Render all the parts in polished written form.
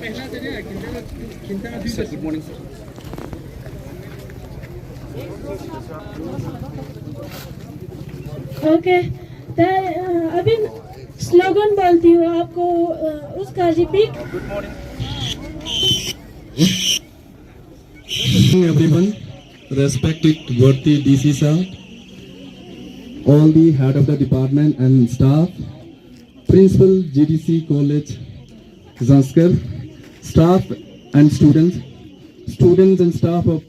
Sir, good morning, sir. Okay अभी slogan बोलती हूँ आपको उसका repeat. Good morning. Everyone, respected worthy DC sir, all the head of the department and staff, principal GDC College Zanskar, staff and students and staff of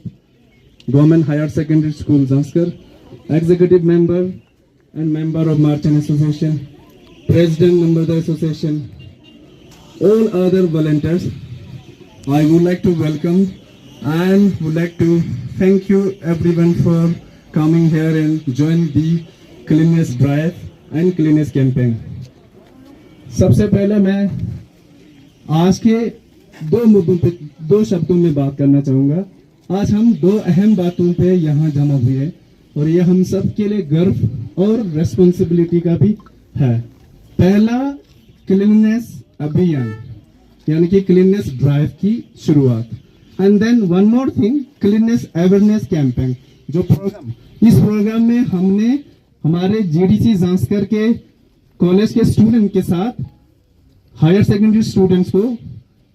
Government Higher Secondary School Zanskar, executive member and member of Merchant Association, president member of the association, all other volunteers. I would like to welcome and would like to thank you everyone for coming here and join the cleanliness drive and cleanliness campaign. सबसे पहले मैं आज के दो मुद्दों पे दो शब्दों में बात करना चाहूँगा. आज हम दो अहम बातों पे यहाँ जमा हुए हैं और ये हम सब के लिए गर्व और रेस्पॉन्सिबिलिटी का भी है. पहला क्लीननेस अभियान यानी कि क्लीननेस ड्राइव की शुरुआत, and then one more thing cleanness awareness campaign. जो प्रोग्राम इस प्रोग्राम में हमने हमारे जीडीसी जांस्कर के कॉलेज के स्टूडेंट के साथ हायर सेकेंडरी स्टूडेंट्स को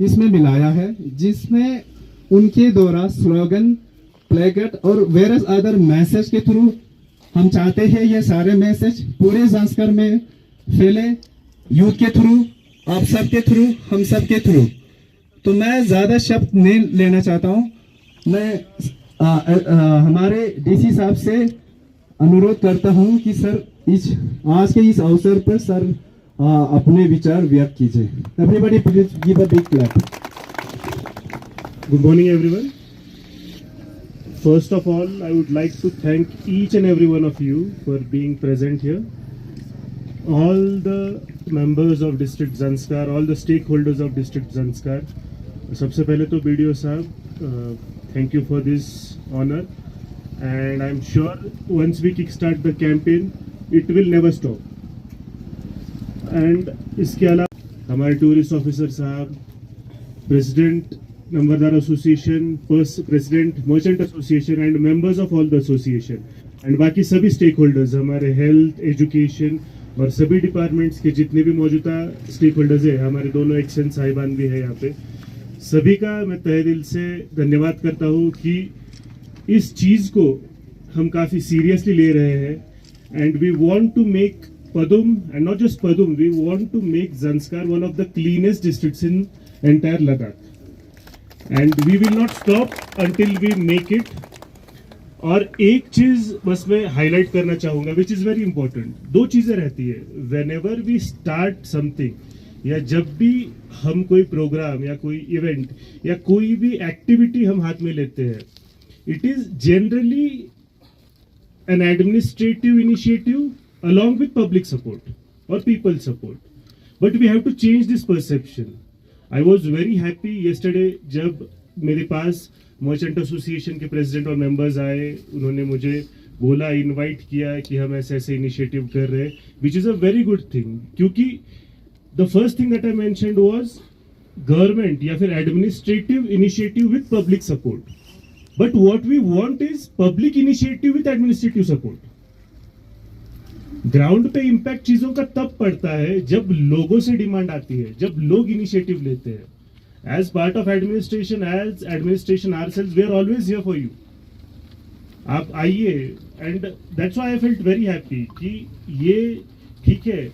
इसमें मिलाया है, जिसमें उनके द्वारा स्लोगन, प्लेकार्ड और वेरियस अदर मैसेज के थ्रू हम चाहते हैं ये सारे मैसेज पूरे जांस्कर में फैले, यूथ के थ्रू, आप सब के थ्रू, हम सब के थ्रू. तो मैं ज्यादा शब्द नहीं लेना चाहता हूं. मैं हमारे डीसी साहब से अनुरोध करता हूं कि सर आज के इस अवसर पर सर अपने विचार व्यक्त कीजिए. Everybody please give a big clap. Good morning, everyone. First of all, I would like to thank each and every one of you for being present here. All the members of District Zanskar, all the stakeholders of District Zanskar. सबसे पहले तो BDO साहब, thank you for this honor, and I'm sure once we kickstart the campaign, it will never stop. And इसके अलावा हमारे tourist officer साहब, president नंबरदार association, president merchant association and members of all the association and बाकी सभी stakeholders, हमारे health, education और सभी डिपार्टमेंट्स के जितने भी मौजूदा स्टेक होल्डर्स है, हमारे दोनों एक्शन साहिबान भी है यहाँ पे, सभी का मैं तहे दिल से धन्यवाद करता हूँ कि इस चीज़ को हम काफ़ी सीरियसली ले रहे हैं. And we want to make Padum, and not just Padum, we want to make Zanskar one of the cleanest districts in entire Ladakh. And we will not stop until we make it. और एक चीज बस मैं highlight करना चाहूंगा, which is very important. दो चीजें रहती है whenever we start something, या जब भी हम कोई प्रोग्राम या कोई इवेंट या कोई भी एक्टिविटी हम हाथ में लेते हैं, it is generally N administrative initiative along with public support or people support, but we have to change this perception. I was very happy yesterday जब मेरे पास मर्चेंट एसोसिएशन के प्रेसिडेंट और मेंबर्स आए, उन्होंने मुझे बोला, इनवाइट किया कि हम ऐसे ऐसे इनिशिएटिव कर रहे हैं, which is a very good thing. क्योंकि the first thing that I mentioned was government या फिर administrative initiative with public support, but what we want is public initiative with administrative support. Ground पे impact चीजों का तब पड़ता है जब लोगों से डिमांड आती है, जब लोग इनिशिएटिव लेते हैं. As part of administration, as administration ourselves, we are always here for you. आप आइए, and that's why I felt very happy कि ये ठीक है,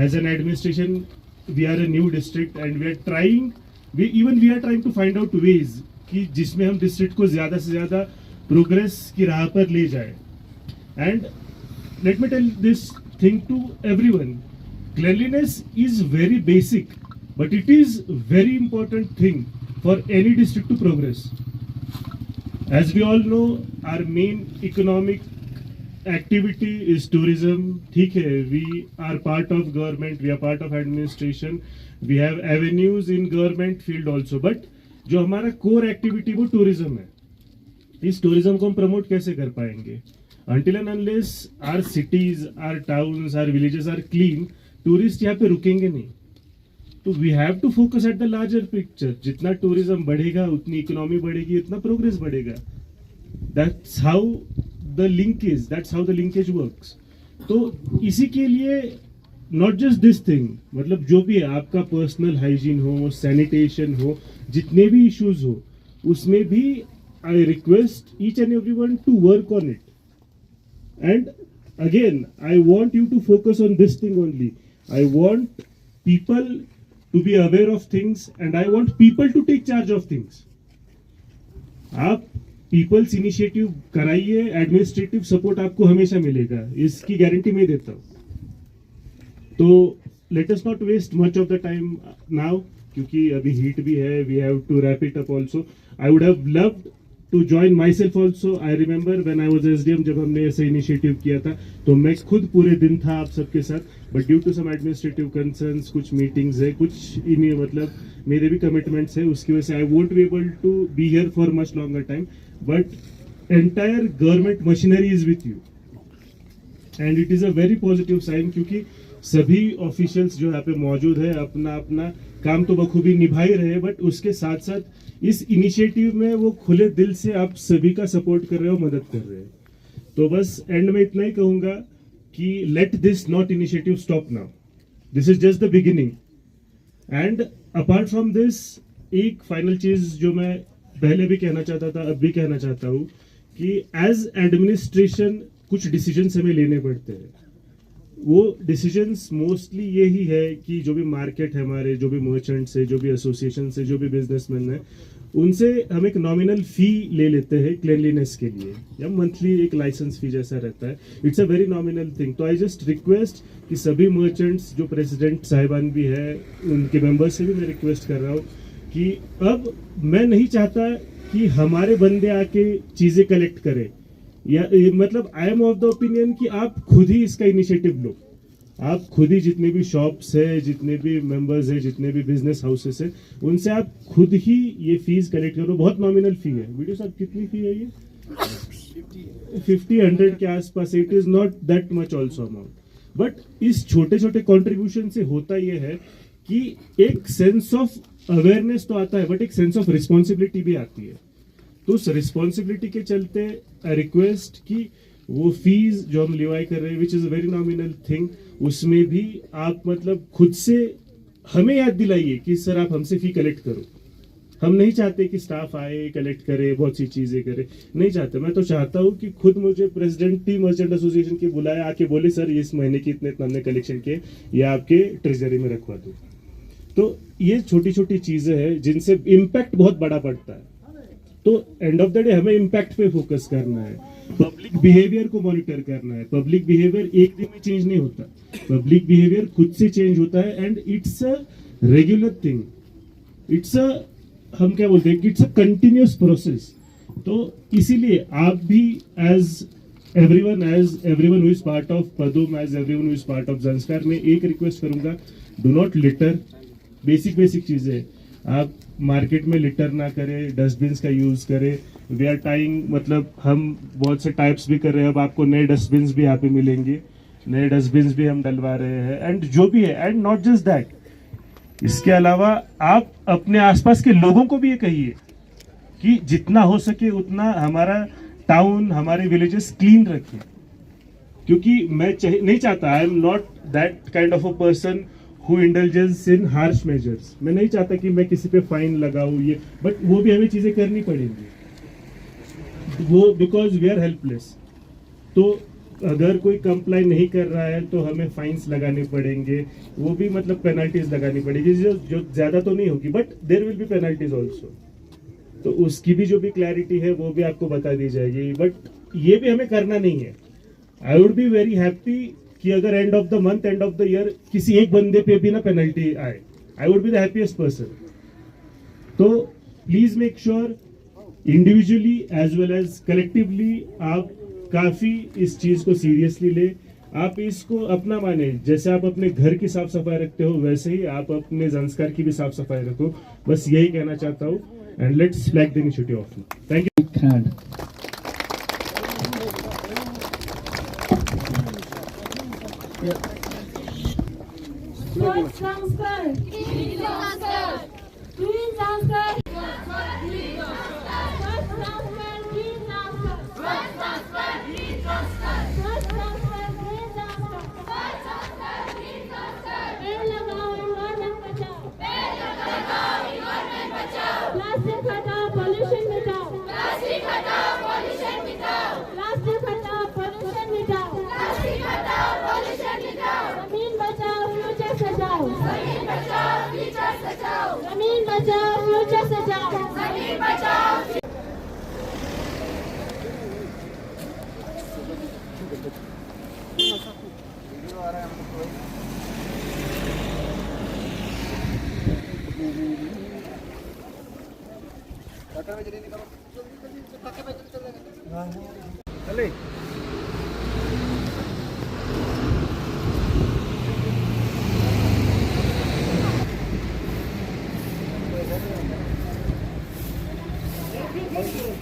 as an administration we are a new district and we are trying to find out ways कि जिसमें हम district को ज्यादा से ज्यादा प्रोग्रेस की राह पर ले जाए. And let me tell this thing to everyone. Cleanliness is very basic, but it is very important thing for any district to progress. As we all know, our main economic activity is tourism. ठीक है, we are part of government, we are part of administration, we have avenues in government field also, but जो हमारा core activity वो tourism है. इस tourism को हम promote कैसे कर पाएंगे? Until and unless our cities, our towns, our villages are clean, tourist यहाँ पे रुकेंगे नहीं. तो we have to focus at the larger picture. जितना टूरिज्म बढ़ेगा उतनी इकोनॉमी बढ़ेगी, उतना प्रोग्रेस बढ़ेगा. That's how the linkage, that's how the linkage works. तो इसी के लिए नॉट जस्ट दिस थिंग, मतलब जो भी है आपका पर्सनल हाइजीन हो, सैनिटेशन हो, जितने भी इश्यूज हो, उसमें भी I request each and everyone to work on it. And again I want you to focus on this thing only. I want people to be aware of things and I want people to take charge of things. आप people's initiative कराइए, administrative support आपको हमेशा मिलेगा, इसकी guarantee मैं देता हूँ. तो let us not waste much of the time now, क्योंकि अभी हीट भी है. We have to wrap it up also. I would have loved to join myself also. I remember when I was SDM, जब हमने ऐसे initiative किया था तो मैं खुद पूरे दिन था आप सबके साथ. But due to some administrative concerns, कुछ मीटिंग्स है, कुछ मतलब मेरे भी कमिटमेंट्स है, उसकी वजह से I won't be able to be here for much longer time. But entire government machinery is with you and it is a very positive sign, क्योंकि सभी ऑफिशियल्स जो यहाँ पे मौजूद है अपना अपना काम तो बखूबी निभा ही रहे, बट उसके साथ साथ इस इनिशिएटिव में वो खुले दिल से आप सभी का सपोर्ट कर रहे हो, मदद कर रहे हैं. तो बस एंड में इतना ही कहूंगा कि let this not initiative stop now. This is just the beginning. And apart from this, एक फाइनल चीज जो मैं पहले भी कहना चाहता था, अब भी कहना चाहता हूँ, कि एज एडमिनिस्ट्रेशन कुछ डिसीजंस हमें लेने पड़ते हैं. वो डिसीजंस मोस्टली यही है कि जो भी मार्केट है हमारे, जो भी मर्चेंट्स है, जो भी एसोसिएशन है, जो भी बिजनेसमैन है, उनसे हम एक नॉमिनल फी ले लेते हैं क्लीनलीनेस के लिए, या मंथली एक लाइसेंस फी जैसा रहता है. It's a very nominal thing. तो आई जस्ट रिक्वेस्ट कि सभी मर्चेंट्स, जो प्रेसिडेंट साहिबान भी है, उनके मेंबर्स से भी मैं रिक्वेस्ट कर रहा हूँ कि अब मैं नहीं चाहता कि हमारे बंदे आके चीज़ें कलेक्ट करें, या मतलब I am of the opinion कि आप खुद ही इसका इनिशिएटिव लो. आप खुद ही जितने भी शॉप्स है, जितने भी मेंबर्स है, जितने भी बिजनेस हाउसेस है, उनसे आप खुद ही ये फीस कलेक्ट करो. बहुत नॉमिनल फी है. वीडियो साहब कितनी फी है ये? 50-100 के आसपास. It is not that much also amount. But इस छोटे छोटे कॉन्ट्रीब्यूशन से होता यह है कि एक सेंस ऑफ अवेयरनेस तो आता है, बट एक सेंस ऑफ रिस्पॉन्सिबिलिटी भी आती है. तो उस रिस्पॉन्सिबिलिटी के चलते रिक्वेस्ट कि वो फीस जो हम लिवाई कर रहे हैं, which is a very nominal thing, उसमें भी आप मतलब खुद से हमें याद दिलाइए कि सर आप हमसे फी कलेक्ट करो. हम नहीं चाहते कि स्टाफ आए कलेक्ट करे, बहुत सी चीजें करे, नहीं चाहते. मैं तो चाहता हूँ कि खुद मुझे प्रेसिडेंट टी मर्चेंट एसोसिएशन के बुलाए, आके बोले सर इस महीने की इतने हमने कलेक्शन किए, ये आपके ट्रेजरी में रखवा दो. तो ये छोटी छोटी चीजें हैं जिनसे इम्पैक्ट बहुत बड़ा पड़ता है. तो एंड ऑफ द डे हमें इम्पैक्ट पे फोकस करना है, पब्लिक बिहेवियर को मॉनिटर करना है. पब्लिक बिहेवियर एक दिन में चेंज नहीं होता. पब्लिक बिहेवियर खुद से चेंज होता है and it's a regular thing. It's a, हम क्या बोलते हैं, इट्स अ कंटिन्यूअस प्रोसेस. तो इसीलिए आप भी as everyone who is part of Padum, as everyone who is part of Zanskar, में एक रिक्वेस्ट करूंगा, डू नॉट लिटर. बेसिक चीजें आप मार्केट में लिटर ना करें, डस्टबिन का यूज करें. वी आर टाइंग, मतलब हम बहुत से टाइप्स भी कर रहे हैं. अब आपको नए डस्टबिन भी यहाँ पे मिलेंगे, नए डस्टबिन भी हम डलवा रहे हैं. एंड जो भी है, एंड नॉट जस्ट दैट, इसके अलावा आप अपने आसपास के लोगों को भी ये कहिए कि जितना हो सके उतना हमारा टाउन, हमारे विलेजेस क्लीन रखें. क्योंकि मैं नहीं चाहता, I am not that kind of a person who indulges in harsh measures. मैं नहीं चाहता कि मैं किसी पे फाइन लगाऊं ये, बट वो भी हमें चीजें करनी पड़ेंगी, वो बिकॉज वी आर हेल्पलेस. तो अगर कोई कंप्लाई नहीं कर रहा है तो हमें फाइन्स लगाने पड़ेंगे, वो भी मतलब पेनल्टीज लगानी पड़ेगी, जो ज्यादा तो नहीं होगी, but there will be penalties also. तो उसकी भी जो भी क्लैरिटी है वो भी आपको बता दी जाएगी. बट ये भी हमें करना नहीं है. I would be very happy कि अगर end of the month, end of the year किसी एक बंदे पे भी ना पेनल्टी आए, I would be the happiest person. तो please make sure individually as well as collectively आप काफी इस चीज को सीरियसली ले. आप इसको अपना माने, जैसे आप अपने घर की साफ सफाई रखते हो वैसे ही आप अपने ज़ंस्कार की भी साफ सफाई रखो. बस यही कहना चाहता हूँ. And let's flag the initiative of. Thank you. Swachh Sanskar. Green Sanskar. Green Sanskar. Swachh Sanskar. Green Sanskar. Swachh Sanskar. Green Sanskar. Swachh Sanskar. Green Sanskar. Swachh Sanskar. Green Sanskar. पेड़ लगाओ environment बचाओ. पेड़ लगाओ environment बचाओ. Plastic हटाओ pollution मिटाओ. Plastic हटाओ pollution मिटाओ. प्लास्टिक हटाओ pollution मिटाओ. प्लास्टिक हटाओ pollution मिटाओ. जमीन बचाओ फ्यूचर सजाओ. जमीन बचाओ फ्यूचर सजाओ. जमीन बचाओ फ्यूचर सजाओ. जमीन बचाओ. चले Thank you.